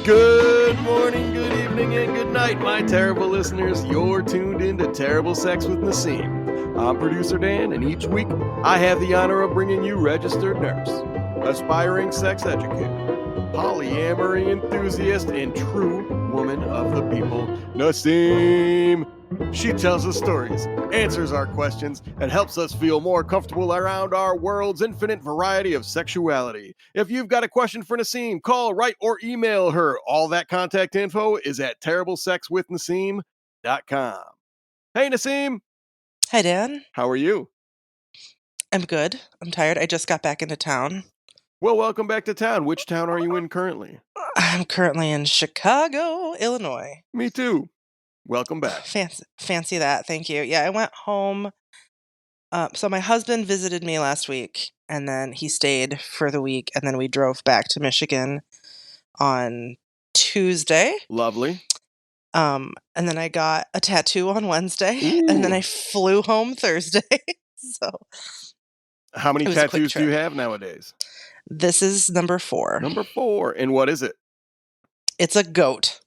Good morning, good evening, and good night, my terrible listeners. You're tuned in to Terrible Sex with Naseem. I'm producer Dan, and each week I have the honor of bringing you registered nurse, aspiring sex educator, polyamory enthusiast, and true woman of the people, Naseem. She tells us stories, answers our questions, and helps us feel more comfortable around our world's infinite variety of sexuality. If you've got a question for Naseem, call, write, or email her. All that contact info is at terriblesexwithnaseem.com. Hey, Naseem. Hi, Dan. How are you? I'm good. I'm tired. I just got back into town. Well, welcome back to town. Which town are you in currently? I'm currently in Chicago, Illinois. Me too. Welcome back. Fancy that. Thank you. Yeah, I went home. So my husband visited me last week, and then he stayed for the week, and then we drove back to Michigan on Tuesday. Lovely. And then I got a tattoo on Wednesday, and then I flew home Thursday. So how many tattoos do you have nowadays? This is number 4. Number 4. And what is it? It's a goat.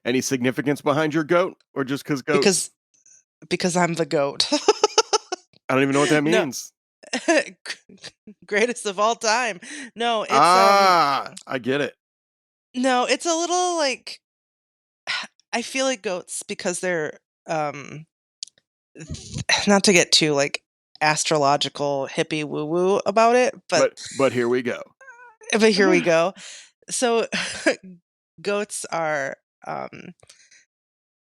Any significance behind your goat, or just because goats? Because I'm the goat. I don't even know what that means. No. Greatest of all time. No, it's I get it. No, it's a little like I feel like goats because they're not to get too like astrological hippie woo woo about it, but here we go. But here we go. So goats are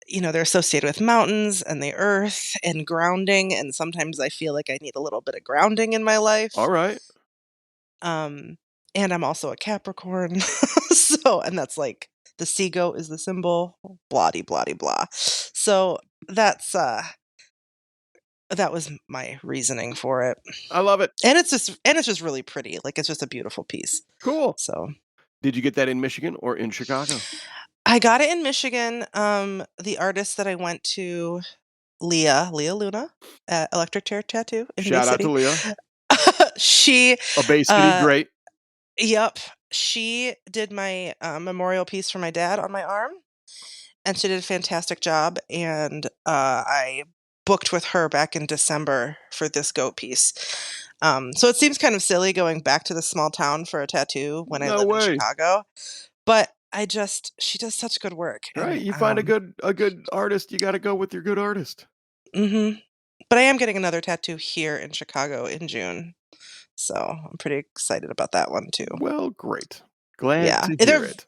they're associated with mountains and the earth and grounding, and sometimes I feel like I need a little bit of grounding in my life. All right. And I'm also a Capricorn. And that's like the sea goat is the symbol, blah de blah de blah. So that was my reasoning for it. I love it. And it's just really pretty. Like, it's just a beautiful piece. Cool. So did you get that in Michigan or in Chicago? I got it in Michigan. The artist that I went to, Leah Luna at Electric Chair Tattoo in Shout out to Leah. She a Bay City great. Yep. She did my memorial piece for my dad on my arm, and she did a fantastic job. And I booked with her back in December for this goat piece. So it seems kind of silly going back to the small town for a tattoo when I live in Chicago, but she does such good work. Right. You find a good artist, you got to go with your good artist. Mm-hmm. But I am getting another tattoo here in Chicago in June. So I'm pretty excited about that one too. Well, great. Glad to hear it.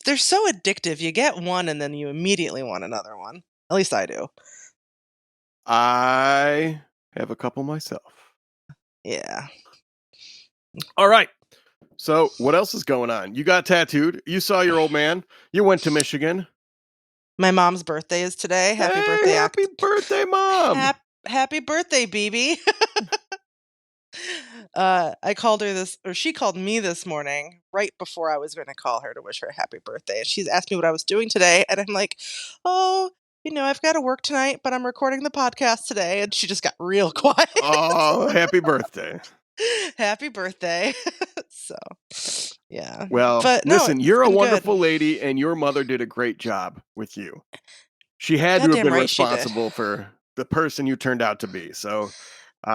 They're so addictive. You get one and then you immediately want another one. At least I do. I have a couple myself. Yeah. All right. So what else is going on? You got tattooed. You saw your old man. You went to Michigan. My mom's birthday is today. Happy birthday. Happy birthday, Mom. Happy birthday, BB. I called her she called me this morning right before I was going to call her to wish her a happy birthday. And she's asked me what I was doing today. And I'm like, oh, I've got to work tonight, but I'm recording the podcast today. And she just got real quiet. Oh, happy birthday. Happy birthday. So, yeah. Well, but listen, you're a wonderful lady, and your mother did a great job with you. She had to have been responsible for the person you turned out to be. So,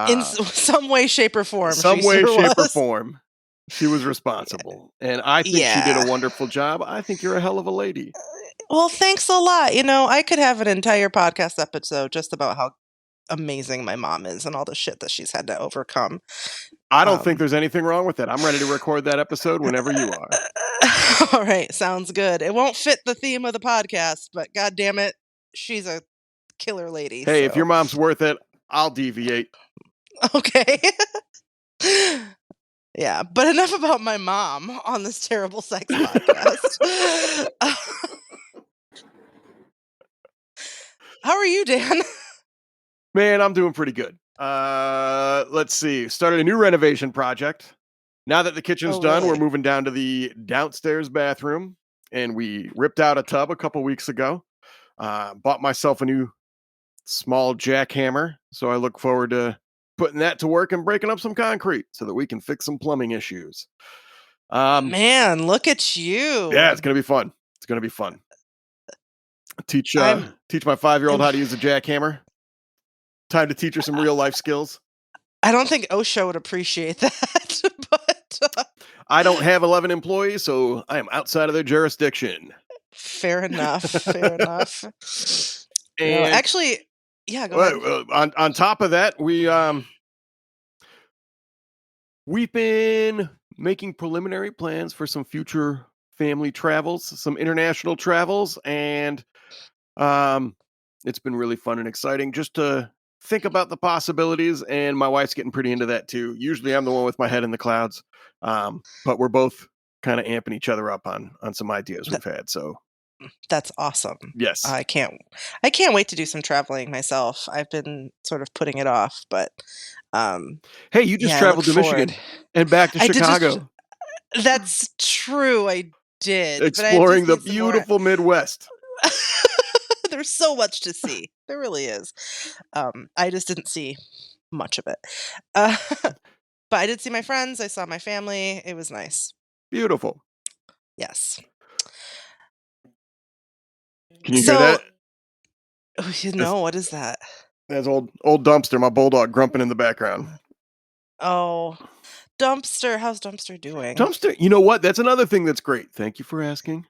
in some way, shape, or form. She was responsible. Yeah. And I think she did a wonderful job. I think you're a hell of a lady. Well, thanks a lot. I could have an entire podcast episode just about how amazing my mom is and all the shit that she's had to overcome. I don't think there's anything wrong with it. I'm ready to record that episode whenever you are. All right. Sounds good. It won't fit the theme of the podcast, but God damn it, she's a killer lady. Hey, if your mom's worth it, I'll deviate. Okay. Yeah, but enough about my mom on this terrible sex podcast. How are you, Dan? Man, I'm doing pretty good. Let's see. Started a new renovation project. Now that the kitchen's done, we're moving down to the downstairs bathroom, and we ripped out a tub a couple weeks ago. Bought myself a new small jackhammer, so I look forward to putting that to work and breaking up some concrete so that we can fix some plumbing issues. Man, look at Yeah, you. it's gonna be fun. It's gonna be fun. Teach I'm teach my 5-year-old I'm how to use a jackhammer. Time to teach her some real life skills. I don't think OSHA would appreciate that, but, I don't have 11 employees, so I am outside of their jurisdiction. fair enough, fair enough. No, And actually yeah, go ahead. on top of that, we've been making preliminary plans for some future family travels, some international travels, and um, it's been really fun and exciting just to think about the possibilities. And my wife's getting pretty into that too. Usually, I'm the one with my head in the clouds, but we're both kind of amping each other up on some ideas Th we've had. So that's awesome. yes, I can't I can't wait to do some traveling myself. I've been sort of putting it off, but, um, hey, you just yeah, I look traveled to forward. Michigan and back to I did just Chicago, That's true, I did, but I exploring just the need some more. beautiful Midwest. There's so much to see. There really is. I just didn't see much of it. Uh, but I did see my friends, I saw my family, it was nice. Beautiful. Yes. Can you hear So that? you That's, know, what is that? that's old Dumpster, my bulldog, grumping in the background. Oh, Dumpster, how's Dumpster doing? Dumpster, you know what? That's another thing that's great. Thank you for asking.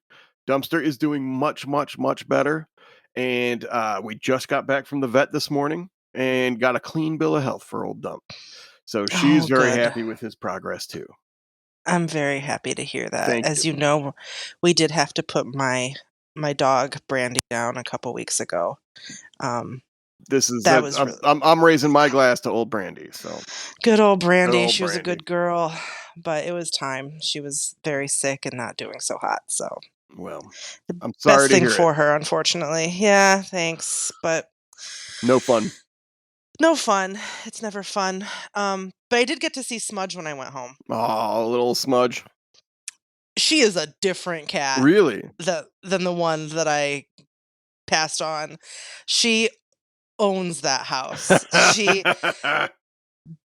Dumpster is doing much, much, much better. And we just got back from the vet this morning and got a clean bill of health for old Dump. So she's Oh, very good. happy with his progress too. I'm very happy to hear that. Thank As you. you know, we did have to put my dog Brandy down a couple weeks ago. Um, This is that was really I'm raising my glass to old Brandy. So good old good Brandy. old She was a Brandy. good girl, but it was time. She was very sick and not doing so hot, so Well, the I'm sorry best to thing hear it. for her, unfortunately. Yeah, thanks, but No fun. no fun. It's never fun. But I did get to see Smudge when I went home. Oh, little smudge. She is a different cat Really? than the one that I passed on. She owns that house. She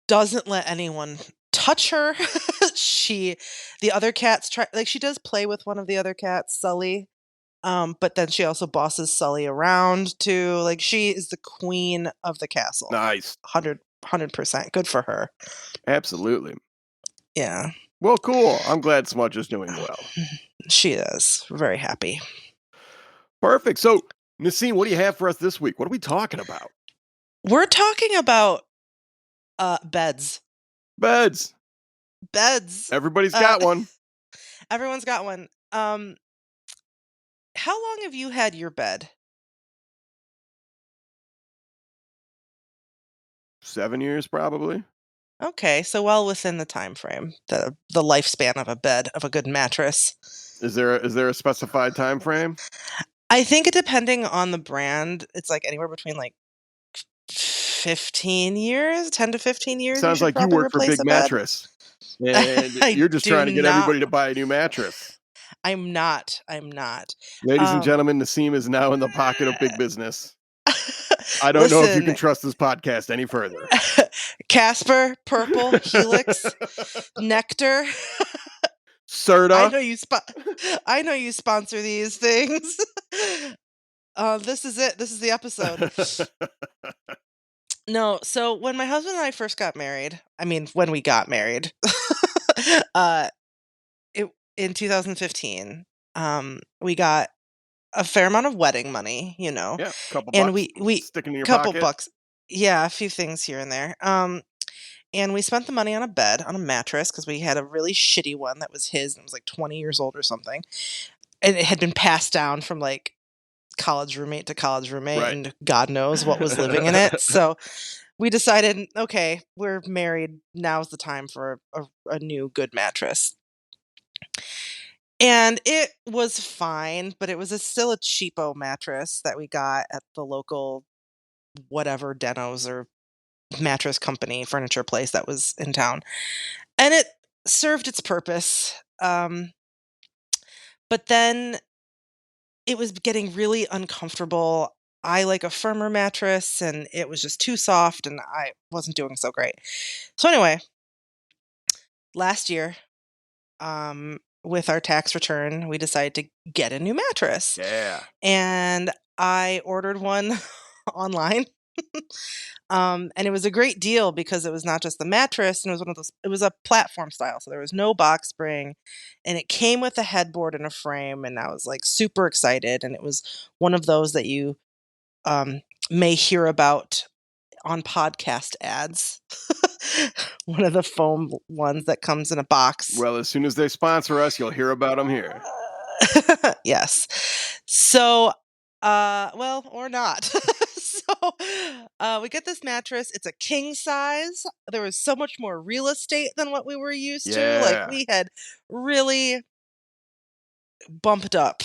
doesn't let anyone touch her. She the other cats try like, she does play with one of the other cats, Sully, but then she also bosses Sully around too. Like, she is the queen of the castle. Nice. 100%. Good for her. Absolutely. Yeah. Well, cool. I'm glad Smudge is doing well. She is. Very happy. Perfect. So, Naseem, what do you have for us this week? What are we talking about? We're talking about, beds. Beds. Beds. Everybody's Uh, got one. everyone's got one. How long have you had your bed? 7 years, probably. Okay, so well within the time frame, the lifespan of a bed, of a good mattress. Is there a specified time frame? I think depending on the brand, it's, like, anywhere between, like, 15 years, 10 to 15 years, you Sounds should like you probably work for replace Big a bed. Mattress, and I you're just do trying to get not. everybody to buy a new mattress. I'm not. Ladies and Um, gentlemen, Naseem is now in the pocket of big business. I don't know if you can listen, trust this podcast any further. Casper, Purple, Helix, Nectar. I Serta. know you spo I know you sponsor these things. This is it. This is the episode. No, so when my husband and I first got married, I mean, when we got married, uh, it in 2015, we got a fair amount of wedding money, you know, Yeah, couple and bucks we sticking in your couple pocket. bucks. Yeah, a few things here and there. And we spent the money on a bed, on a mattress, because we had a really shitty one that was his, and it was like 20 years old or something. And it had been passed down from like college roommate to college roommate, Right. and God knows what was living in it. So we decided, okay, we're married. Now's the time for a new good mattress. And it was fine, but it was still a cheapo mattress that we got at the local whatever Denos or mattress company, furniture place that was in town. And it served its purpose. But then it was getting really uncomfortable. I like a firmer mattress and it was just too soft and I wasn't doing so great. So anyway, last year with our tax return, we decided to get a new mattress. Yeah. And I ordered one online. And it was a great deal because it was not just the mattress, and it was one of those, it was a platform style. So there was no box spring, and it came with a headboard and a frame. And I was like super excited. And it was one of those that you may hear about on podcast ads. One of the foam ones that comes in a box. Well, as soon as they sponsor us, you'll hear about them here. Yes. So, well, or not. We get this mattress. It's a king size. There was so much more real estate than what we were used to. Like, Yeah. we had really bumped up.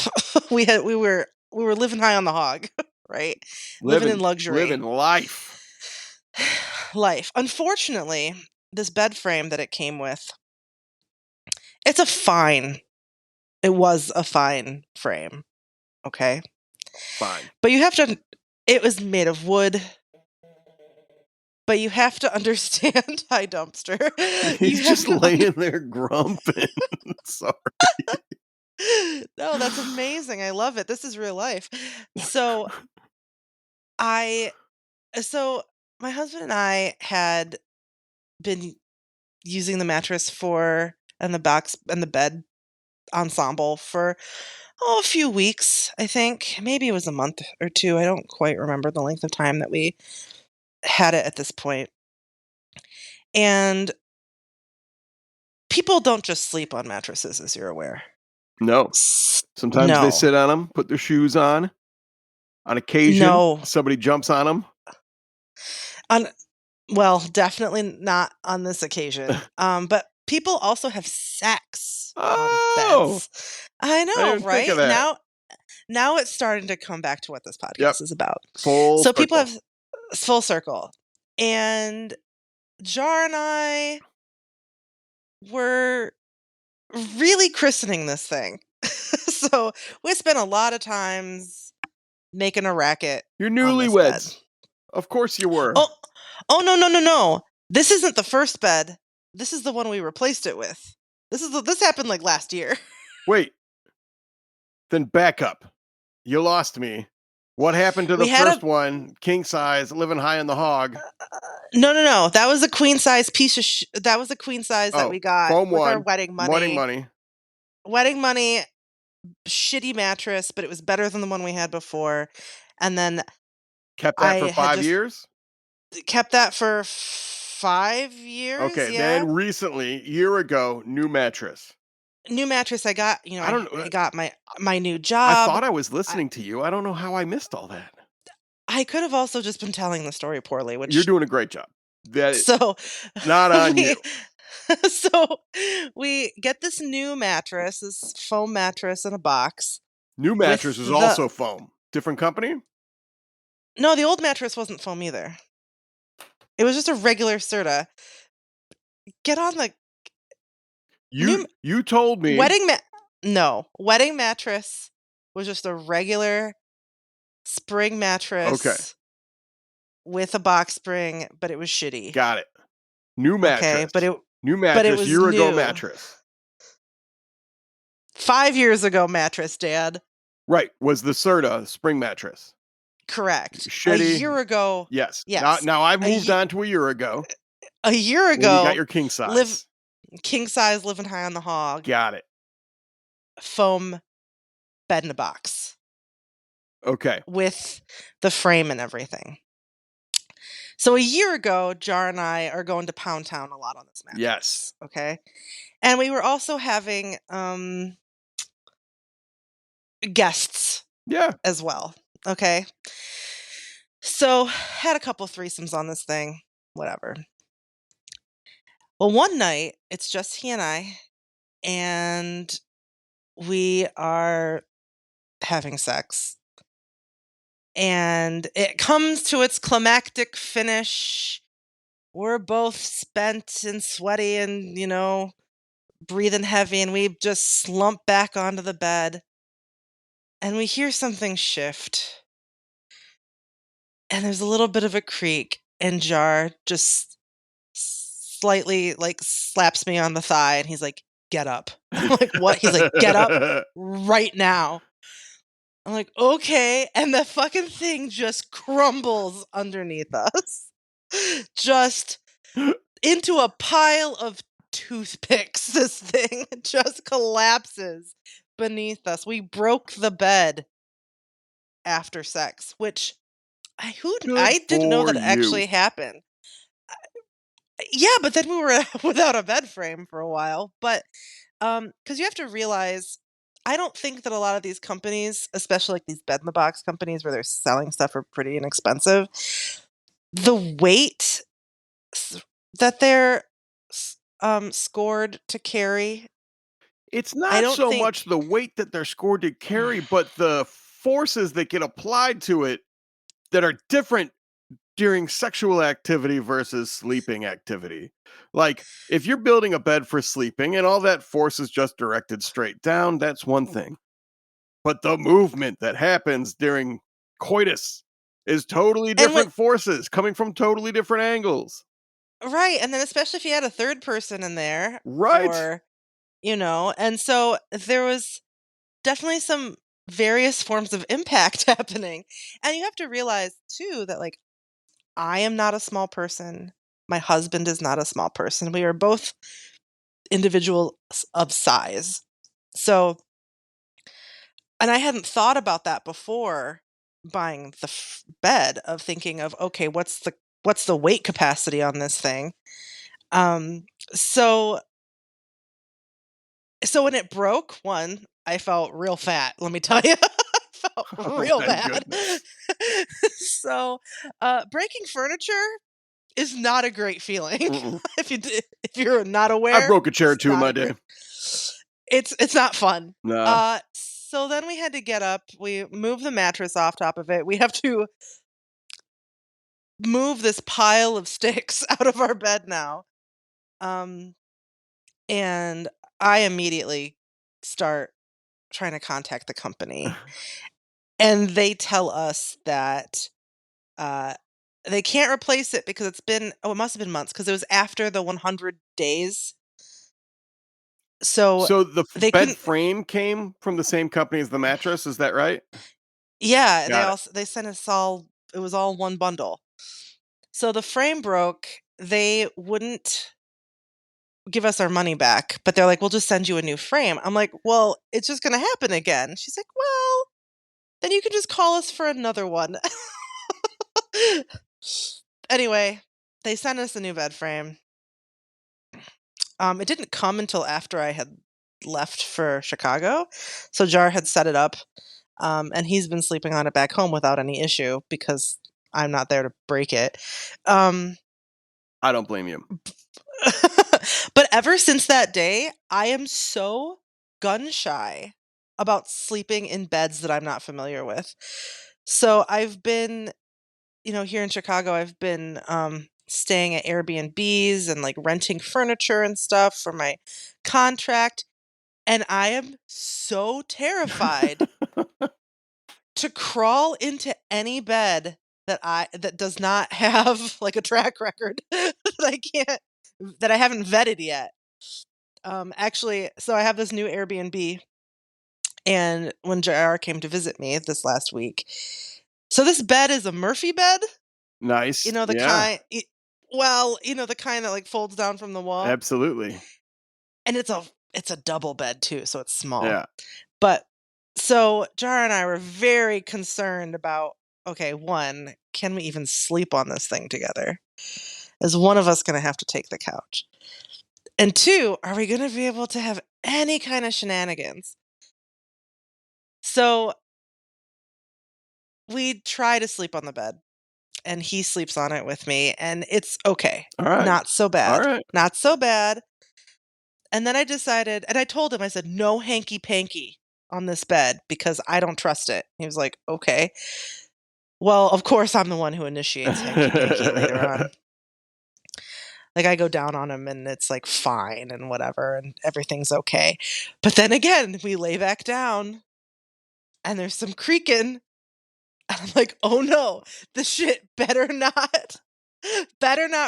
we were living high on the hog, right? Living in luxury. Living life. Life. Unfortunately, this bed frame that it came with, it was a fine frame. Okay. Fine. But it was made of wood. But you have to understand, hi dumpster. He's just laying there grumping. Sorry. No, that's amazing. I love it. This is real life. So my husband and I had been using the mattress and the box and the bed ensemble for a few weeks, I think. Maybe it was a month or two. I don't quite remember the length of time that we had it at this point. And people don't just sleep on mattresses, as you're aware. No. Sometimes they sit on them, put their shoes on. On occasion, somebody jumps on them. Well, definitely not on this occasion. But people also have sex on beds. I know, I didn't right? think of that. Now it's starting to come back to what this podcast is about. Full circle. People have full circle. And Jar and I were really christening this thing. So we spent a lot of times making a racket. You're newlyweds. Of course you were. Oh, no. This isn't the first bed. This is the one we replaced it with. This happened like last year. Wait. Then back up. You lost me. What happened to the first one? King size, living high on the hog. No. That was a queen size piece of that was a queen size that we got with our wedding money. Wedding money, shitty mattress, but it was better than the one we had before. And then kept that for 5 years? Kept that for 5 years. Okay, yeah. Then recently, year ago, new mattress. New mattress. I got, I got my new job. I thought I was listening to you. I don't know how I missed all that. I could have also just been telling the story poorly, which you're doing a great job. So not on you. So we get this new mattress, this foam mattress in a box. New mattress is also foam. Different company? No, the old mattress wasn't foam either. It was just a regular Serta. Get on the You told me wedding mattress was just a regular spring mattress. Okay. With a box spring, but it was shitty. Got it. New mattress. Okay, new mattress. Was year new. Ago mattress. 5 years ago mattress, Dad. Right. Was the Serta spring mattress. Correct. Shitty. A year ago. Yes. Now I've moved on to a year ago. A year ago. You got your king size. King size, living high on the hog. Got it. Foam bed in a box. Okay. With the frame and everything. So a year ago, Jar and I are going to Pound Town a lot on this mattress. Yes. Okay. And we were also having guests. Yeah. As well. Okay. So had a couple threesomes on this thing. Whatever. Well, one night, it's just he and I, and we are having sex. And it comes to its climactic finish. We're both spent and sweaty and, breathing heavy. And we just slump back onto the bed. And we hear something shift. And there's a little bit of a creak. And Jar just slightly, slaps me on the thigh. And he's like, get up. I'm like, what? He's like, get up right now. I'm like, okay. And the fucking thing just crumbles underneath us. Just into a pile of toothpicks. This thing just collapses beneath us. We broke the bed after sex, which Good I didn't know for that you. actually happened. Yeah, but then we were without a bed frame for a while. But because you have to realize, I don't think that a lot of these companies, especially like these bed in the box companies where they're selling stuff for pretty inexpensive, the weight s- that they're scored to carry, It's I not don't so much think. the weight that they're scored to carry, but the forces that get applied to it that are different during sexual activity versus sleeping activity. Like, if you're building a bed for sleeping and all that force is just directed straight down, that's one thing. But the movement that happens during coitus is totally And when different forces coming from totally different angles. right, and then especially if you had a third person in there, Right. or and so there was definitely some various forms of impact happening. And you have to realize too that, like, I am not a small person. My husband is not a small person. We are both individuals of size. So, and I hadn't thought about that before buying the bed, of thinking of, okay, what's the weight capacity on this thing? Um so so when it broke, one, I felt real fat, let me tell you. I felt Oh real my bad. goodness. So, breaking furniture is not a great feeling. Mm-mm. If you're not I aware, broke a chair it's too in not my a day. great. It's not fun. Nah. So then we had to get up. We moved the mattress off top of it. We have to move this pile of sticks out of our bed now. Um, and I immediately start trying to contact the company, and they tell us that uh, they can't replace it because it's been, oh, it must have been months, because it was after the 100 days. So So the they bed couldn't. frame came from the same company as the mattress, is that right? Yeah, Got it. they sent us all. It was all one bundle. So the frame broke. They wouldn't give us our money back, but they're like, "We'll just send you a new frame." I'm like, "Well, it's just going to happen again." She's like, "Well, then you can just call us for another one." Anyway, they sent us a new bed frame. It didn't come until after I had left for Chicago. So Jar had set it up, and he's been sleeping on it back home without any issue because I'm not there to break it. Um, I don't blame you. but ever since that day, I am so gun shy about sleeping in beds that I'm not familiar with. So I've been, here in Chicago, I've been staying at Airbnbs and like renting furniture and stuff for my contract. And I am so terrified to crawl into any bed that does not have like a track record that I haven't vetted yet. Actually, so I have this new Airbnb, and when JR came to visit me this last week, so this bed is a Murphy bed, Nice. the Yeah, the kind that like folds down from the wall, absolutely. and it's a double bed too, so it's small. Yeah. But so Jar and I were very concerned about, okay, one, can we even sleep on this thing together? Is one of us going to have to take the couch? And two, are we going to be able to have any kind of shenanigans? So we try to sleep on the bed, and he sleeps on it with me, and it's okay. All right. Not so All bad. right. Not so bad. And then I decided, and I told him, I said, no hanky panky on this bed because I don't trust it. He was like, okay. Well, of course, I'm the one who initiates hanky panky later on. Like, I go down on him and it's like fine and whatever, and everything's okay. But then again, we lay back down and there's some creaking. And I'm like, oh no, the shit better not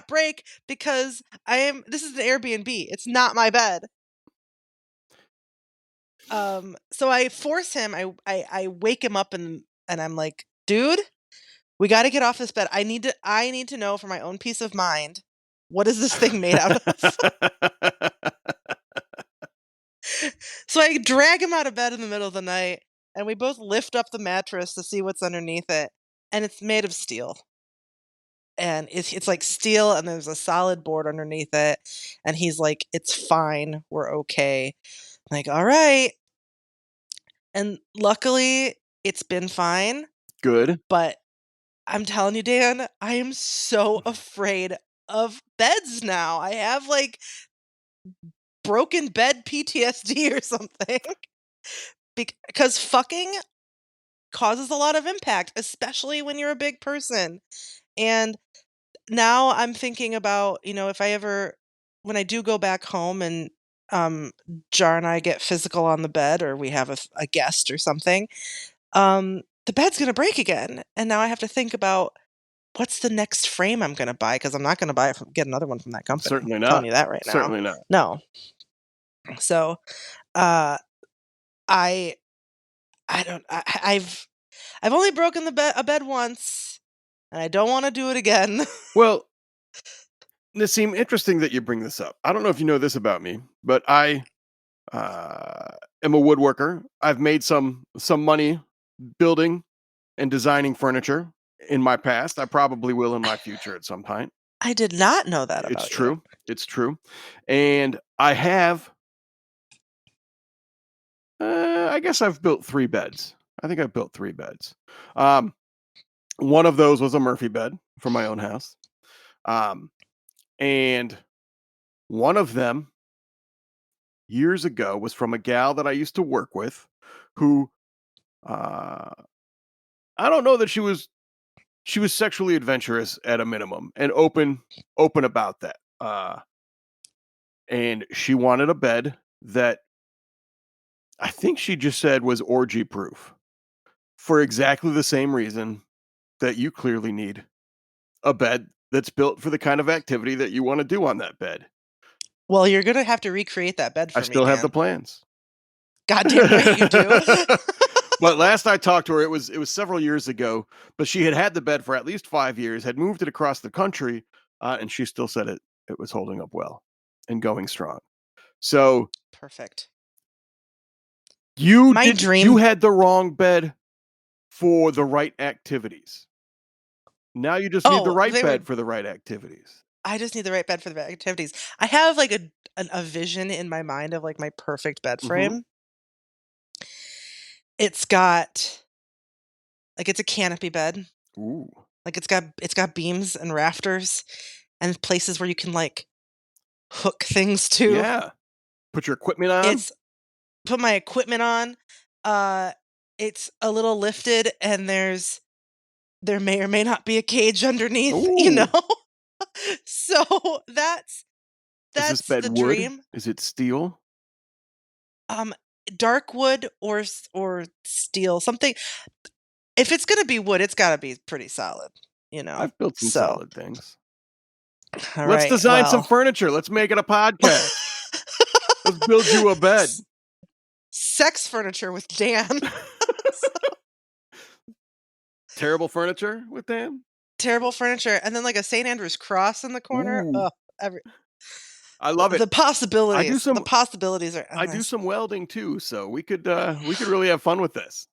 break, because this is an Airbnb. It's not my bed. So I force him. I wake him up and I'm like, dude, we got to get off this bed. I need to know for my own peace of mind, what is this thing made out of? So I drag him out of bed in the middle of the night, and we both lift up the mattress to see what's underneath it, and it's made of steel. And it's like steel, and there's a solid board underneath it. And he's like, "It's fine. We're okay." I'm like, "All right." And luckily, it's been fine. Good. But I'm telling you, Dan, I am so afraid of beds now. I have like broken bed PTSD or something. Because fucking causes a lot of impact, especially when you're a big person. And now I'm thinking about, if I ever, when I do go back home and Jar and I get physical on the bed, or we have a guest or something, the bed's going to break again. And now I have to think about what's the next frame I'm going to buy, because I'm not going to get another one from that company. Certainly I'm not. telling you that right now. Certainly not. No. So, uh, I don't. I've only broken a bed once, and I don't want to do it again. Well, Naseem, interesting that you bring this up. I don't know if you know this about me, but I am a woodworker. I've made some money building and designing furniture in my past. I probably will in my future at some point. I did not know that It's about true. you. It's true. And I have, I guess I've built 3 beds. I think I've built 3 beds. One of those was a Murphy bed for my own house. And one of them years ago was from a gal that I used to work with who, I don't know that she was sexually adventurous at a minimum and open about that. And she wanted a bed that I think she just said was orgy proof for exactly the same reason that you clearly need a bed that's built for the kind of activity that you want to do on that bed. Well, you're gonna have to recreate that bed I for me, still have the Dan. plans. Goddamn right you do. But last I talked to her, it was several years ago, but she had the bed for at least 5 years, had moved it across the country, and she still said it was holding up well and going strong. So Perfect. you My did dream. you had the wrong bed for the right activities. Now you just need the Oh, right bed for the right activities. I just need the right bed for the right activities. I have like a vision in my mind of like my perfect bed Mhm. frame. It's got it's a canopy bed. Ooh. Like it's got beams and rafters and places where you can like hook things to. Yeah. Put your equipment on. It's put my equipment on. Uh it's a little lifted, and there may or may not be a cage underneath, Ooh. So that's Is this the bed wood? dream. Is it steel? Um Dark wood or steel, something. If it's gonna be wood, it's gotta be pretty solid. I've built some So, solid things. all Let's right, design some well. furniture. Let's make it a podcast. Let's build you a bed. Sex furniture with Dan. Terrible furniture with Dan? Terrible furniture, and then, like, a St. Andrew's cross in the corner. Ooh, Oh, every I love it. the I do possibilities. The some possibilities are I do endless. some welding too, so we could really have fun with this.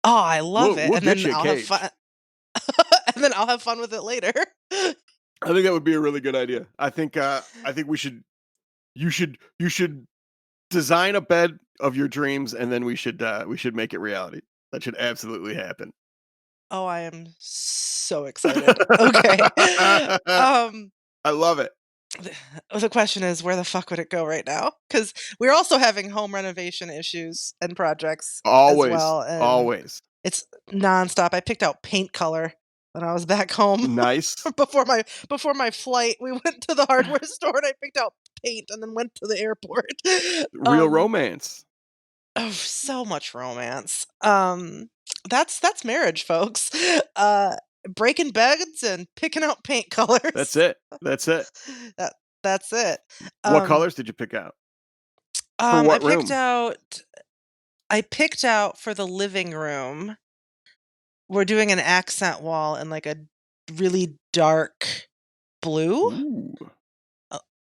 Oh, I love it, We'll and get then you a I'll have fun cage. and then I'll have fun with it later. I think that would be a really good idea. I think you should design a bed of your dreams, and then we should make it reality. That should absolutely happen. Oh, I am so excited. Okay. Um, I love it. the question is, where the fuck would it go right now? Because we're also having home renovation issues and projects as Always, well, and always. it's nonstop. I picked out paint color when I was back home Nice. before my flight. We went to the hardware store and I picked out paint, and then went to the airport. Real romance. Oh, so much romance. That's marriage, folks. Breaking beds and picking out paint That's colors. it. That's it. That that's it. What Um, colors did you pick out? For I what picked room? out. I picked out for the living room, we're doing an accent wall in like a really dark blue, Ooh,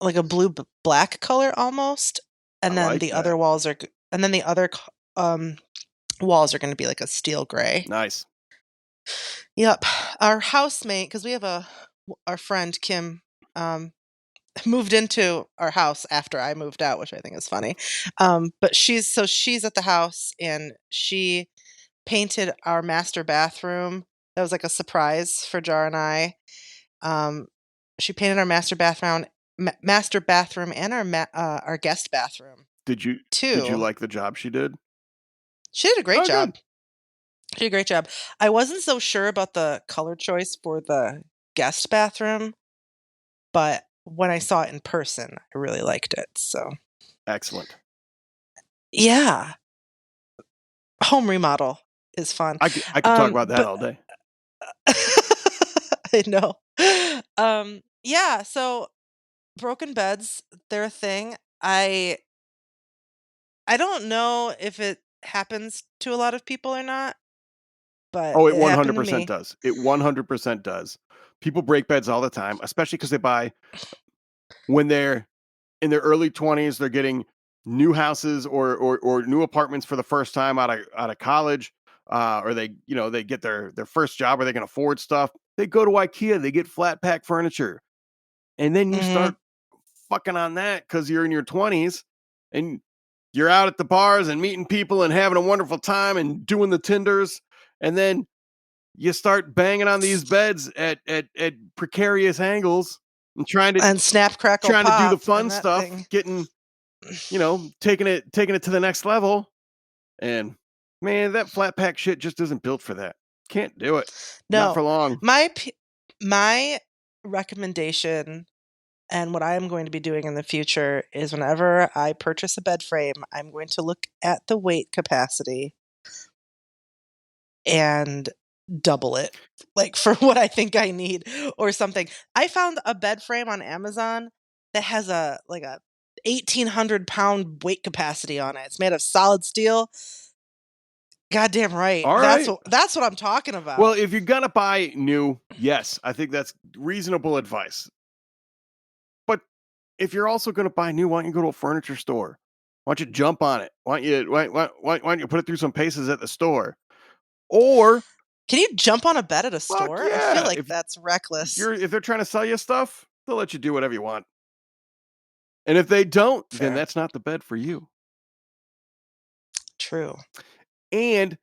like a blue black color almost, I and then like the that. other walls are and then the other walls are going to be like a steel gray. Nice. Yep. Our housemate, because we have our friend Kim, um, moved into our house after I moved out, which I think is funny. But she's at the house and she painted our master bathroom. That was like a surprise for Jar and I. Um, she painted our master bathroom and our guest bathroom Did you too. like the job she did? She did a great Oh, good. job. She did a great job. I wasn't so sure about the color choice for the guest bathroom, but when I saw it in person, I really liked it. So Excellent. yeah, home remodel is fun. I could talk about that But all day. I know. Yeah, so broken beds, they're a thing. I don't know if it happens to a lot of people or not, but Oh, it it happened to 100% me. does. It 100% does. People break beds all the time, especially because they buy when they're in their early 20s, they're getting new houses or new apartments for the first time out of college, or they get their first job where they can afford stuff. They go to IKEA, they get flat pack furniture, and then you Mhm. start fucking on that because you're in your 20s and you're out at the bars and meeting people and having a wonderful time and doing the Tinders, and then you start banging on these beds at precarious angles and And snap, crackle, trying to do the pop, fun and that stuff, thing. getting taking it to the next level. And man, that flat pack shit just isn't built for that. Can't do it. Not No, for long. my recommendation and what I am going to be doing in the future is whenever I purchase a bed frame, I'm going to look at the weight capacity and double it, like, for what I think I need or something. I found a bed frame on Amazon that has a 1,800-pound weight capacity on it. It's made of solid steel. Goddamn right. All That's right. what I'm talking Well, about. if you're gonna buy new, yes, I think that's reasonable advice. But if you're also gonna buy new, why don't you go to a furniture store? Why don't you jump on it? Why don't you put it through some paces at the store? Or Can you jump on a bed at a fuck store? I feel yeah, like that's reckless. if they're trying to sell you stuff, they'll let you do whatever you want. And if they don't, then Fair. that's not the bed for you. True. And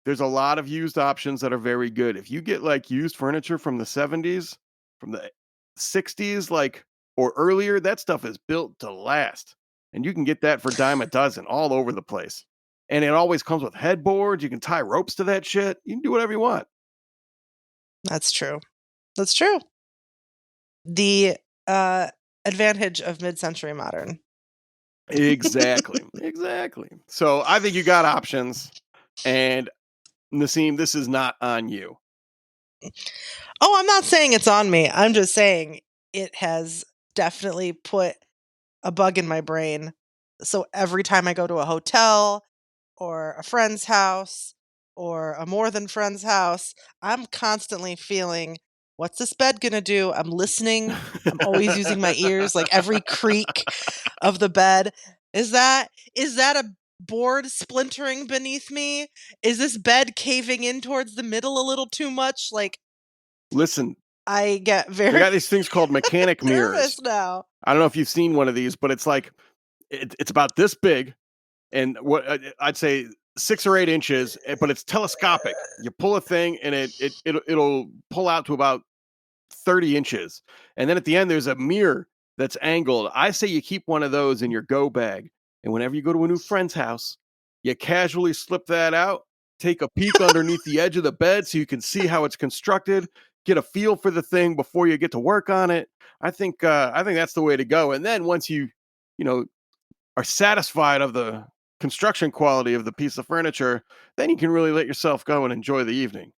there's a lot of used options that are very good. If you get like used furniture from the 70s, from the 60s, like or earlier, that stuff is built to last. And you can get that for dime a dozen all over the place. And it always comes with headboards. You can tie ropes to that shit. You can do whatever you want. That's true. That's true. The, advantage of mid-century modern. Exactly. Exactly. So I think you got options. And Naseem, this is not on you. Oh, I'm not saying it's on me. I'm just saying it has definitely put a bug in my brain. So every time I go to a hotel or a friend's house or a more than friend's house, I'm constantly feeling, what's this bed gonna do? I'm listening. I'm always using my ears, like every creak of the bed. Is that a board splintering beneath me? Is this bed caving in towards the middle a little too much? Like, Listen, I get they very got these things called mechanic mirrors. nervous now. I don't know if you've seen one of these, but it's like it's about this big, and what I'd say 6 or 8 inches, but it's telescopic. You pull a thing, and it'll pull out to about 30 inches, and then at the end there's a mirror that's angled. I say you keep one of those in your go bag, and whenever you go to a new friend's house, you casually slip that out, take a peek underneath the edge of the bed so you can see how it's constructed, get a feel for the thing before you get to work on it. I think that's the way to go. And then once you know are satisfied of the construction quality of the piece of furniture, then you can really let yourself go and enjoy the evening.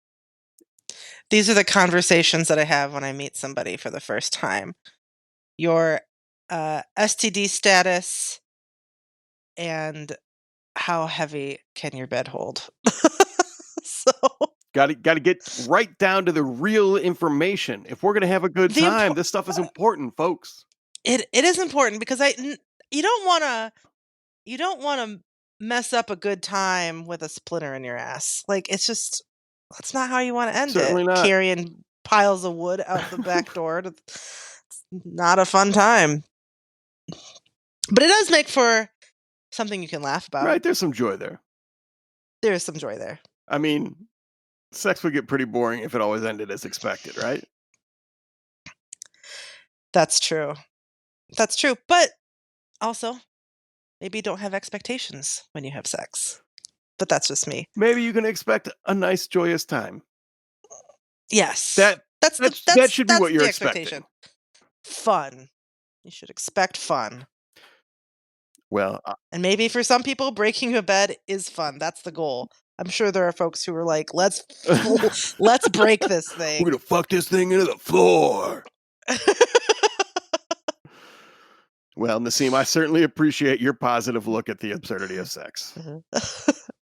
These are the conversations that I have when I meet somebody for the first time. Your STD status and how heavy can your bed hold? So Got to get right down to the real information. If we're gonna have a good time, this stuff is important, folks. it is important because you don't wanna mess up a good time with a splinter in your ass. Like, that's not how you wanna end it, Certainly not. carrying piles of wood out the back door it's not a fun time. But it does make for something you can laugh about. Right, there's some joy there. There is some joy there. I mean, sex would get pretty boring if it always ended as expected, right? That's true. That's true, but also, maybe don't have expectations when you have sex. But that's just me. Maybe you can expect a nice, joyous time. Yes. That That's should be what you're the expecting. expectation. Fun. You should expect fun. Well, And maybe for some people, breaking a bed is fun. That's the goal. I'm sure there are folks who are like, let's break this thing. we're gonna fuck this thing into the floor. Well, Naseem, I certainly appreciate your positive look at the absurdity of sex.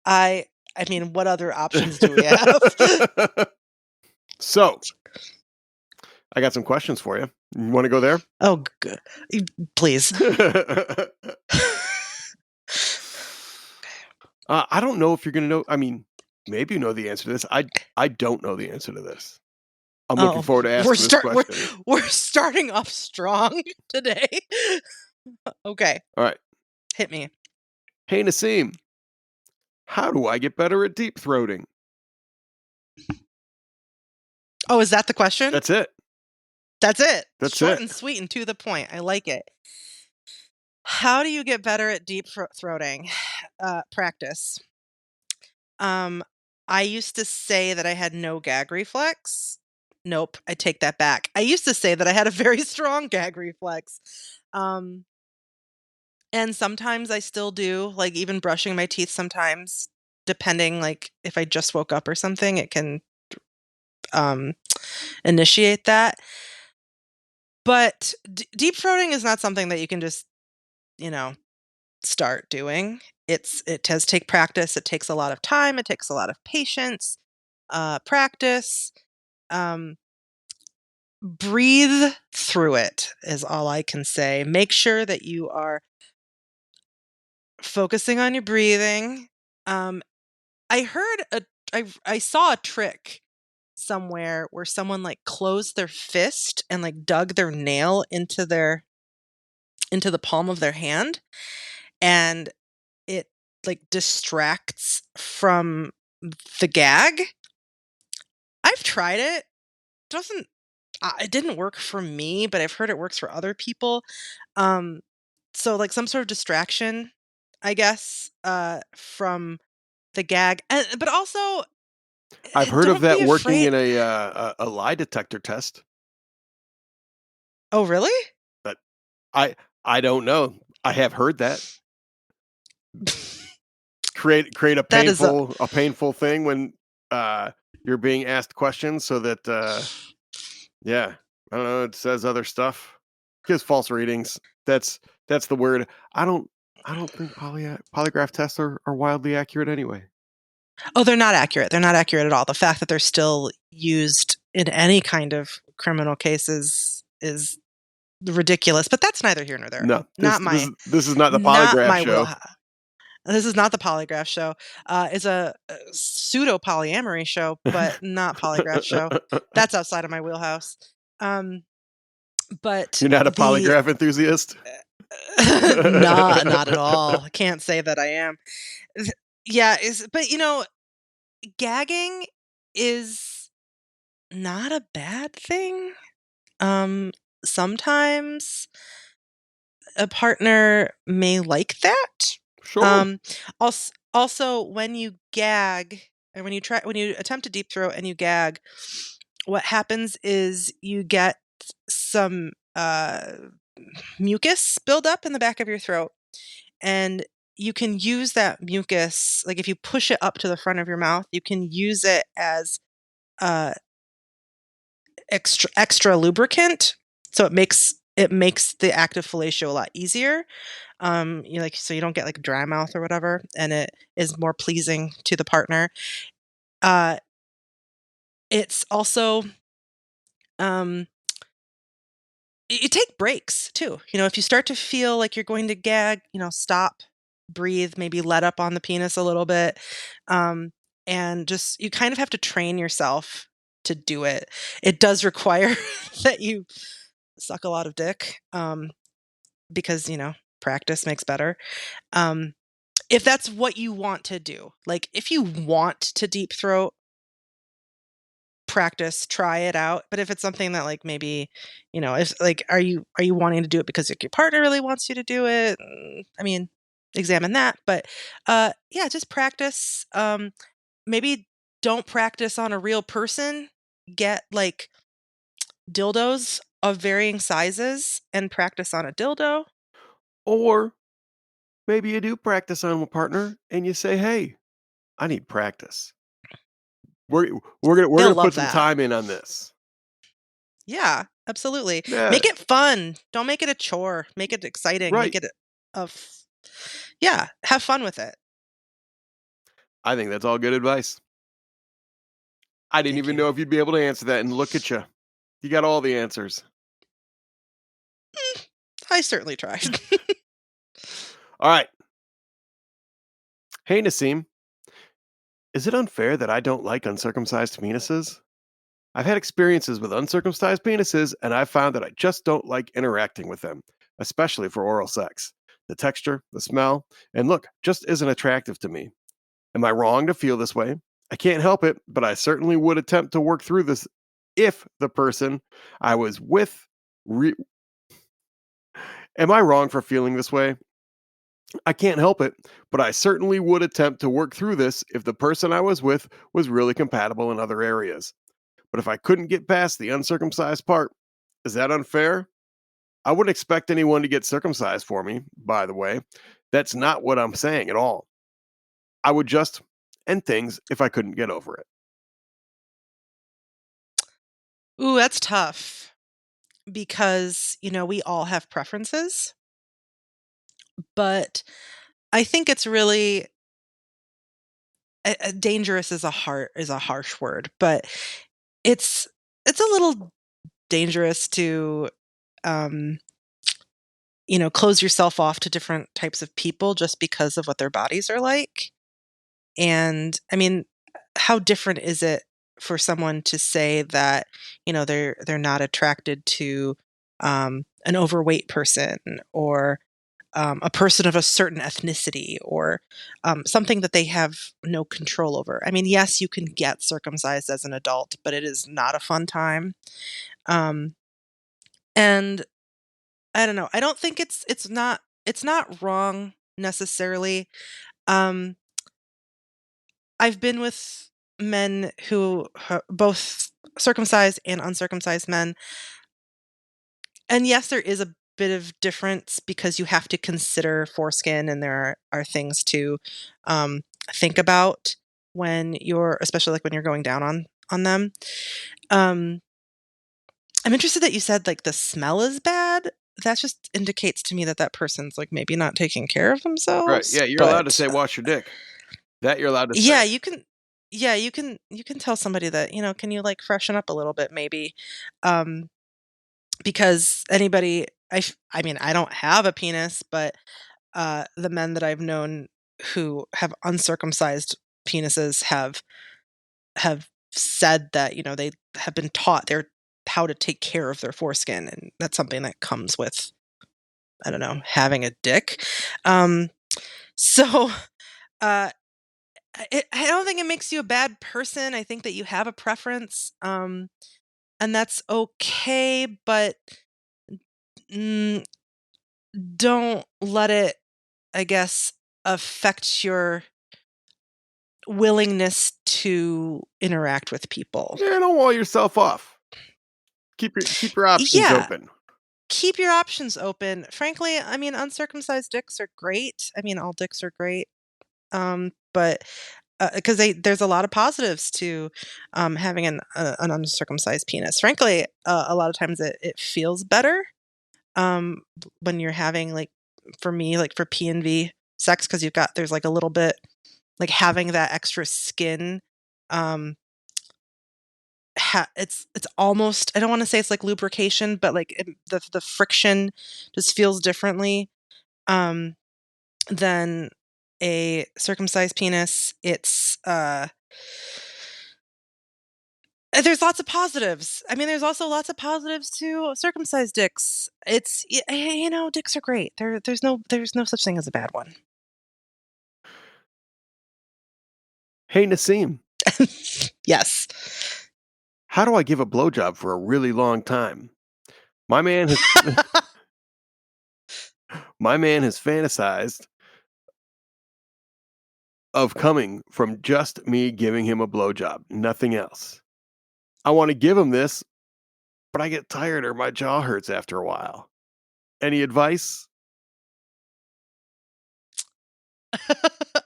I mean, what other options do we have? So, I got some questions for you. You want to go there? Oh, good. Please. I don't know if you're going to know. I mean, maybe you know the answer to this. I don't know the answer to this. I'm looking forward to asking this question. We're starting off strong today. Okay. All right. Hit me. Hey, Naseem, how do I get better at deep throating? Oh, is that the question? That's it. That's it. That's Short it. and sweet and to the point. I like it. How do you get better at deep throating? Practice. I used to say that I had no gag reflex. Nope, I take that back. I used to say that I had a very strong gag reflex. And sometimes I still do, like even brushing my teeth sometimes, depending like if I just woke up or something, it can initiate that. But deep throating is not something that you can just, start doing. It does take practice. It takes a lot of time. It takes a lot of patience, practice. Breathe through it is all I can say. Make sure that you are focusing on your breathing. I saw a trick somewhere where someone like closed their fist and like dug their nail into the palm of their hand, and it like distracts from the gag. I've tried it. It didn't work for me, but I've heard it works for other people. So like some sort of distraction, I guess, from the gag. But also I've heard of don't that be working afraid. in a lie detector test. Oh, really? But I don't know. I have heard that. Create a That is painful thing when you're being asked questions so that yeah, I don't know, it says other stuff. Gives false readings. That's the word. I don't think polygraph tests are wildly accurate anyway. Oh, they're not accurate. They're not accurate at all. The fact that they're still used in any kind of criminal cases is ridiculous, but that's neither here nor there. No, this is not the Not polygraph my show. wheelhouse. This is not the polygraph show. It's a pseudo polyamory show, but not polygraph show. That's outside of my wheelhouse. But You're not a polygraph enthusiast? not at all. I can't say that I am. Yeah, but gagging is not a bad thing. Sometimes a partner may like that. Sure. Also, when you gag and when you attempt to deep throat and you gag, what happens is you get some mucus build up in the back of your throat, and you can use that mucus, like if you push it up to the front of your mouth, you can use it as extra lubricant, so it makes it makes the act of fellatio a lot easier. So you don't get like dry mouth or whatever, and it is more pleasing to the partner. Uh, it's also um, you take breaks too. If you start to feel like you're going to gag, stop, breathe, maybe let up on the penis a little bit, um, and just you kind of have to train yourself to do it. It does require that you suck a lot of dick, because practice makes better. Um, if that's what you want to do, like if you want to deep throat, practice, try it out. But if it's something that like maybe, if like are you wanting to do it because like your partner really wants you to do it? I mean, examine that. But yeah, just practice. Maybe don't practice on a real person. Get like dildos of varying sizes and practice on a dildo. Or maybe you do practice on a partner and you say, "Hey, I need practice. We're They'll gonna put love some that. time in on this." Yeah, absolutely. Yeah, Make it fun. Don't make it a chore. Make it exciting. Make right. it yeah, have fun with it. I think that's all good advice. I didn't Thank even you. know if you'd be able to answer that, and look at you. You got all the answers. I certainly tried. All right. Hey, Naseem, is it unfair that I don't like uncircumcised penises? I've had experiences with uncircumcised penises, and I've found that I just don't like interacting with them, especially for oral sex. The texture, the smell, and look just isn't attractive to me. Am I wrong to feel this way? I can't help it, but I certainly would attempt to work through this if the person I was with. Re- Am I wrong for feeling this way? I can't help it, but I certainly would attempt to work through this if the person I was with was really compatible in other areas. But if I couldn't get past the uncircumcised part, is that unfair? I wouldn't expect anyone to get circumcised for me, by the way. That's not what I'm saying at all. I would just end things if I couldn't get over it. Ooh, that's tough because, we all have preferences, but I think it's really dangerous is a harsh word, but it's it's a little dangerous to um close yourself off to different types of people just because of what their bodies are like. And I mean, how different is it for someone to say that, they're not attracted to an overweight person or a person of a certain ethnicity or something that they have no control over. I mean, yes, you can get circumcised as an adult, but it is not a fun time. Um, and I don't know. I don't think it's not wrong necessarily. Um, I've been with men who both circumcised and uncircumcised men. And yes, there is a bit of difference because you have to consider foreskin and there are things to um, think about when you're, especially like when you're going down on them. Um, I'm interested that you said like the smell is bad. That just indicates to me that that person's like maybe not taking care of Right. themselves. Yeah, you're allowed to But say wash your dick. That you're allowed to say. yeah, you can. Yeah, you can tell somebody that can you like freshen up a little bit maybe, um, because anybody I mean I don't have a penis, but the men that I've known who have uncircumcised penises have said that they have been taught their how to take care of their foreskin, and that's something that comes with I don't know having a dick. Um, so uh, I don't think it makes you a bad person. I think that you have a preference, and that's okay. But mm, don't let it, I guess, affect your willingness to interact with people. Yeah, don't wall yourself off. Keep your options Yeah, open. keep your options open. Frankly, I mean, uncircumcised dicks are great. I mean, all dicks are great. But because there's a lot of positives to having an uncircumcised penis. Frankly, a lot of times it feels better. when you're having, like, for me, like, for P&V sex, 'cause there's, like, a little bit like, having that extra skin, um, it's almost, I don't wanna say it's like lubrication, but, like, the friction just feels differently, um, than a circumcised penis. There's lots of positives. I mean, there's also lots of positives to circumcised dicks. Dicks are great. There's no such thing as a bad one. Hey, Naseem, Yes. how do I give a blowjob for a really long time? My man has my man has fantasized of coming from just me giving him a blowjob, nothing else. I want to give him this, but I get tired or my jaw hurts after a while. Any advice?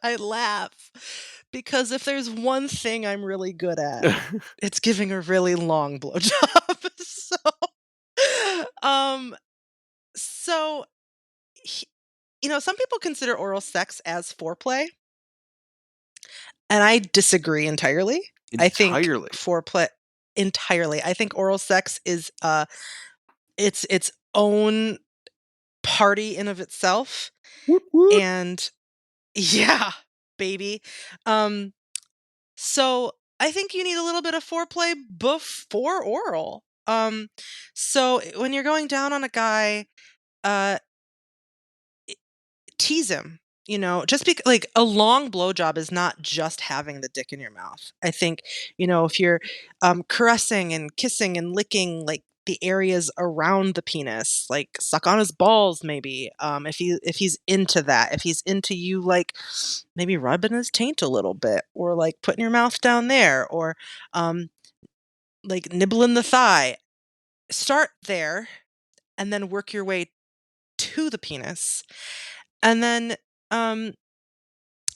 I laugh because if there's one thing I'm really good at, it's giving a really long blowjob. Um, so, he some people consider oral sex as foreplay, and I disagree entirely. I think Entirely. foreplay entirely. I think oral sex is, its own party in of itself, Woot woot. and yeah, baby. Um, so I think you need a little bit of foreplay before oral. So when you're going down on a guy, uh, tease him. Just like a long blowjob is not just having the dick in your mouth. I think, if you're caressing and kissing and licking like the areas around the penis, like suck on his balls, maybe. If he's into that, if he's into you, like maybe rubbing his taint a little bit, or like putting your mouth down there, or um, like nibbling the thigh. Start there, and then work your way to the penis, and then um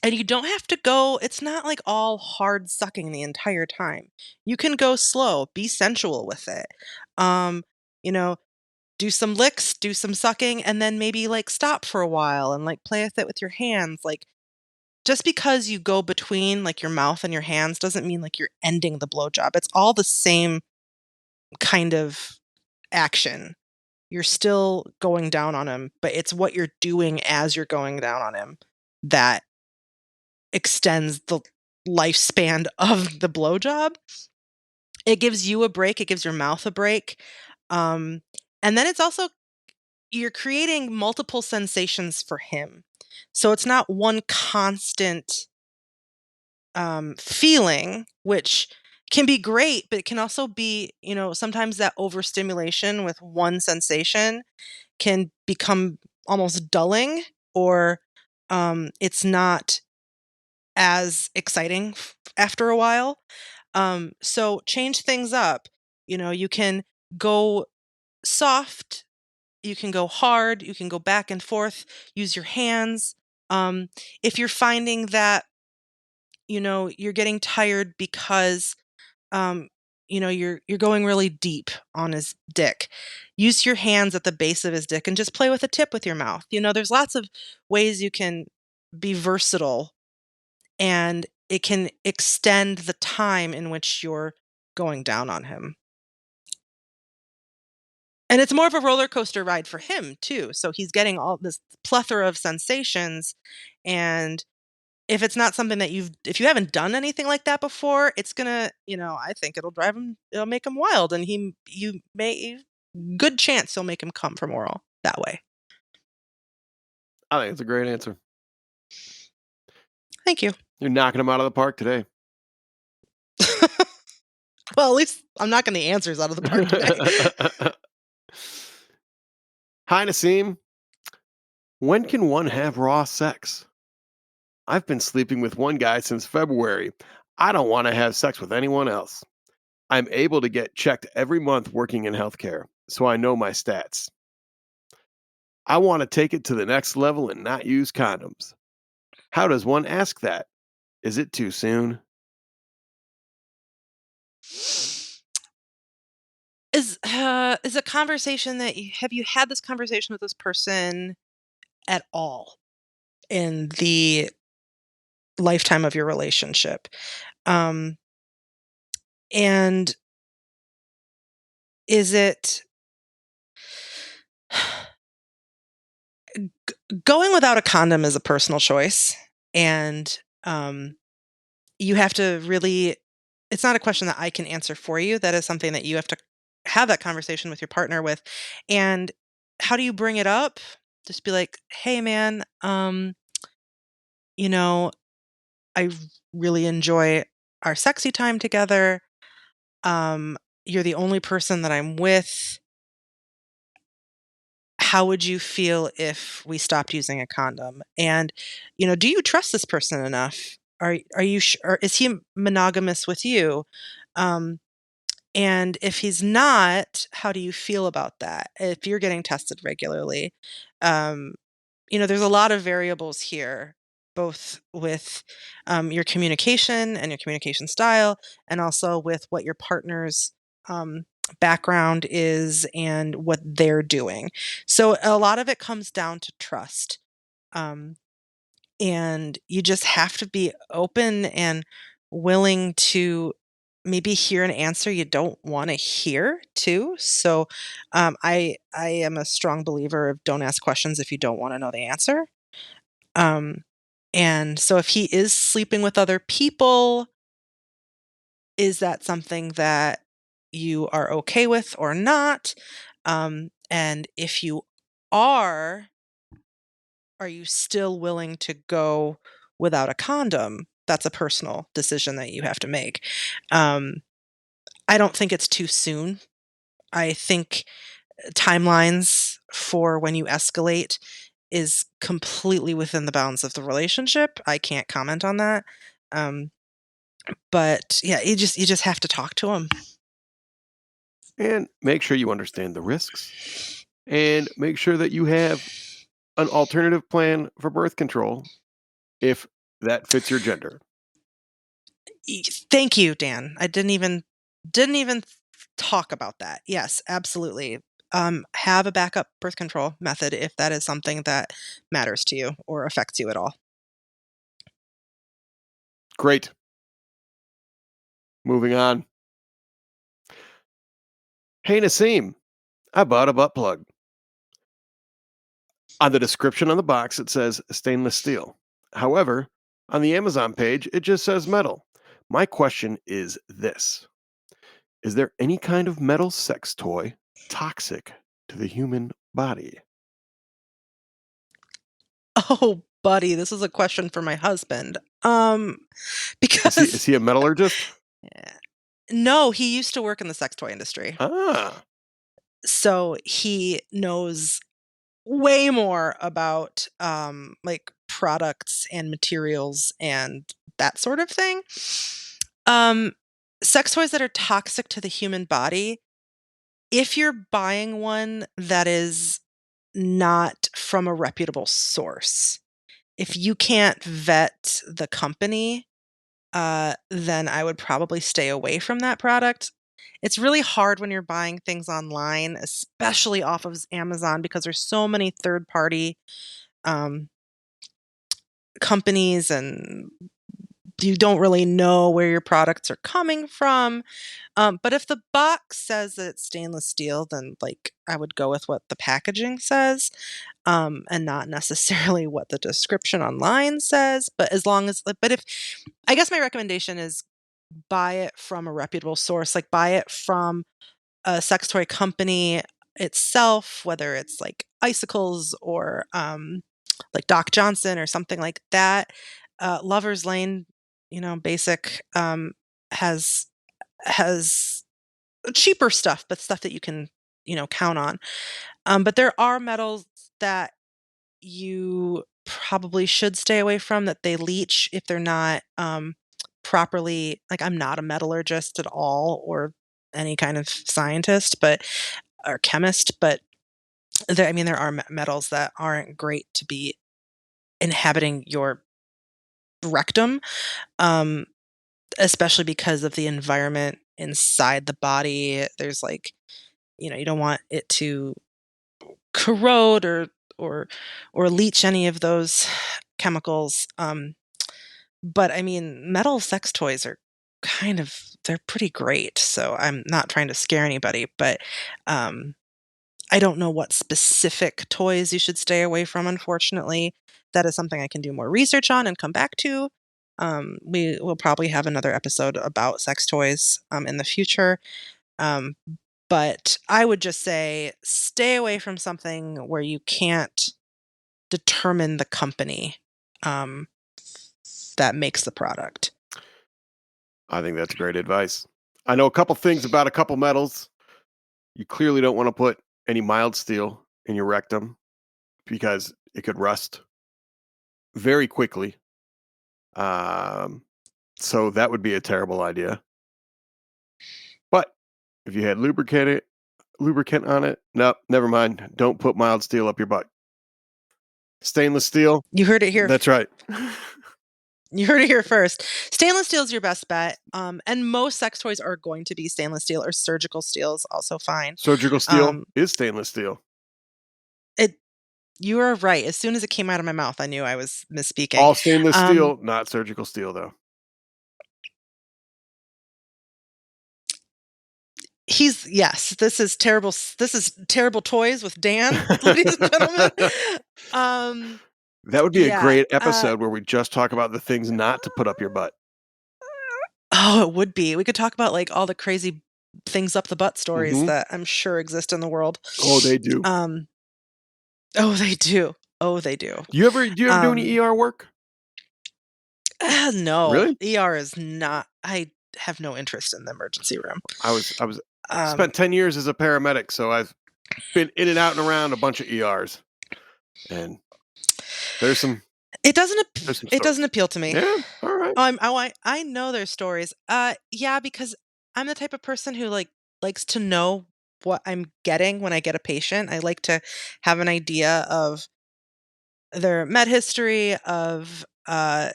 and you don't have to go, it's not like all hard sucking the entire time. You can go slow, be sensual with it. Um, you know, do some licks, do some sucking, and then maybe like stop for a while and like play with it with your hands. Like, just because you go between like your mouth and your hands doesn't mean like you're ending the blowjob. It's all the same kind of action. You're still going down on him, but it's what you're doing as you're going down on him that extends the lifespan of the blowjob. It gives you a break, it gives your mouth a break. Um, and then it's also, you're creating multiple sensations for him. So it's not one constant feeling, which can be great, but it can also be, sometimes that overstimulation with one sensation can become almost dulling, or it's not as exciting after a while. So change things up. You can go soft, you can go hard, you can go back and forth, use your hands. If you're finding that, you're getting tired because you're going really deep on his dick. Use your hands at the base of his dick and just play with the tip with your mouth. There's lots of ways you can be versatile, and it can extend the time in which you're going down on him. And it's more of a roller coaster ride for him too. So he's getting all this plethora of sensations, and if it's not something that if you haven't done anything like that before, it's gonna, I think it'll make him wild, and good chance he'll make him come from oral that way. I think it's a great answer. Thank you. You're knocking him out of the park today. Well, at least I'm knocking the answers out of the park today. Hi, Naseem. When can one have raw sex? I've been sleeping with one guy since February. I don't want to have sex with anyone else. I'm able to get checked every month working in healthcare, so I know my stats. I want to take it to the next level and not use condoms. How does one ask that? Is it too soon? Is a conversation that have you had this conversation with this person at all in the lifetime of your relationship? Um, and is it going without a condom is a personal choice, and you have to really. It's not a question that I can answer for you. That is something that you have to have that conversation with your partner with. And how do you bring it up? Just be like, "Hey, man, you know, I really enjoy our sexy time together. Um, you're the only person that I'm with. How would you feel if we stopped using a condom? And, do you trust this person enough? Are you sure? Is he monogamous with you? Um, and if he's not, how do you feel about that? If you're getting tested regularly, um, there's a lot of variables here, both with your communication and your communication style, and also with what your partner's um, background is and what they're doing. So a lot of it comes down to trust. Um, and you just have to be open and willing to maybe hear an answer you don't want to hear too. So I am a strong believer of don't ask questions if you don't want to know the answer. um and so if he is sleeping with other people, is that something that you are okay with or not? And if you are are you still willing to go without a condom? That's a personal decision that you have to make. Um, I don't think it's too soon. I think timelines for when you escalate is completely within the bounds of the relationship. I can't comment on that. Um, but yeah, you just have to talk to him. And make sure you understand the risks and make sure that you have an alternative plan for birth control if that fits your gender. Thank you, Dan. I didn't even talk about that. Yes, absolutely. Have a backup birth control method if that is something that matters to you or affects you at all. Great. Moving on. Hey, Naseem, I bought a butt plug. On the description on the box, it says stainless steel. However, on the Amazon page, it just says metal. My question is this: is there any kind of metal sex toy toxic to the human body? Oh, buddy, this is a question for my husband. Is he Because is he a metallurgist? no, he used to work in the sex toy industry. Ah, So he knows way more about like products and materials and that sort of thing. Um Sex toys that are toxic to the human body, if you're buying one that is not from a reputable source, if you can't vet the company, then I would probably stay away from that product. It's really hard when you're buying things online, especially off of Amazon, because there's so many third party um, companies, and you don't really know where your products are coming from. But if the box says that it's stainless steel, then like I would go with what the packaging says, and not necessarily what the description online says. But as long as, but if I guess my recommendation is buy it from a reputable source, like buy it from a sex toy company itself, whether it's like Icicles or like Doc Johnson or something like that. Lover's Lane, basic has has cheaper stuff, but stuff that you can count on. But there are metals that you probably should stay away from, that they leach if they're not properly, like, I'm not a metallurgist at all or any kind of scientist, but or chemist, but there are metals that aren't great to be inhabiting your rectum, um, especially because of the environment inside the body. There's like, you don't want it to corrode or leach any of those chemicals. But I mean, metal sex toys are they're pretty great. So I'm not trying to scare anybody, but I don't know what specific toys you should stay away from, unfortunately. That is something I can do more research on and come back to. We will probably have another episode about sex toys in the future. But I would just say stay away from something where you can't determine the company that makes the product. I think that's great advice. I know a couple things about a couple metals. You clearly don't want to put any mild steel in your rectum because it could rust very quickly. So that would be a terrible idea. But if you had lubricant on it, no, never mind. Don't put mild steel up your butt. Stainless steel. You heard it here. That's right. You heard it here first. Stainless steel is your best bet. And most sex toys are going to be stainless steel, or surgical steel is also fine. Surgical steel is stainless steel. You are right. As soon as it came out of my mouth, I knew I was misspeaking. All stainless steel, not surgical steel, though. This is terrible. This is Terrible Toys with Dan, ladies and gentlemen. That would be a great episode where we just talk about the things not to put up your butt. Oh, it would be. We could talk about like all the crazy things up the butt stories that I'm sure exist in the world. Oh, they do. Oh, they do. Do you ever do any ER work? No. Really? ER is not. I have no interest in the emergency room. I spent 10 years as a paramedic, so I've been in and out and around a bunch of ERs, and there's some. It doesn't appeal to me. Yeah, all right. I know there's stories. Yeah, because I'm the type of person who likes to know what I'm getting when I get a patient. I like to have an idea of their med history, of the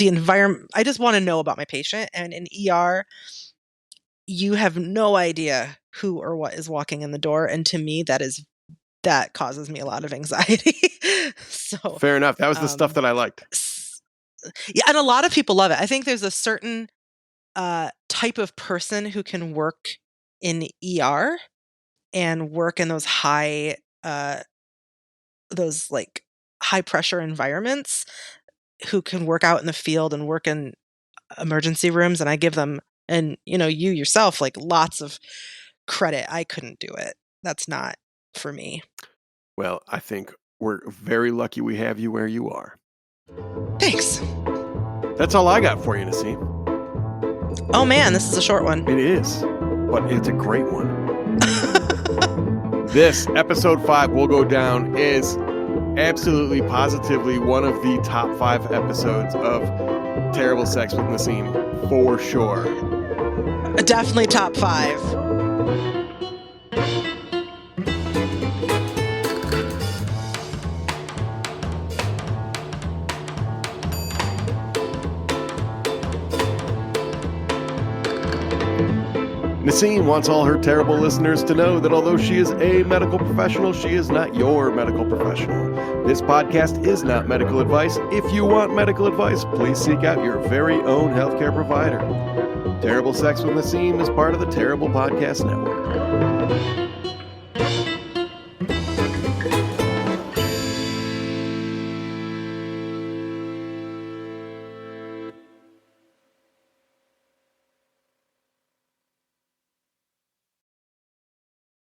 environment. I just want to know about my patient. And in ER, you have no idea who or what is walking in the door, and to me, that causes me a lot of anxiety. So fair enough. That was the stuff that I liked. Yeah, and a lot of people love it. I think there's a certain type of person who can work in ER and work in those high pressure environments, who can work out in the field and work in emergency rooms, and I give them, and you yourself, like, lots of credit. I couldn't do it. That's not for me. Well, I think we're very lucky we have you where you are. Thanks. That's all I got for you, Naseem. Oh man, this is a short one. It is, but it's a great one. This episode 5 will go down is absolutely positively one of the top 5 episodes of Terrible Sex with Naseem, for sure. Definitely top 5. Naseem wants all her terrible listeners to know that although she is a medical professional, she is not your medical professional. This podcast is not medical advice. If you want medical advice, please seek out your very own healthcare provider. Terrible Sex with Naseem is part of the Terrible Podcast Network.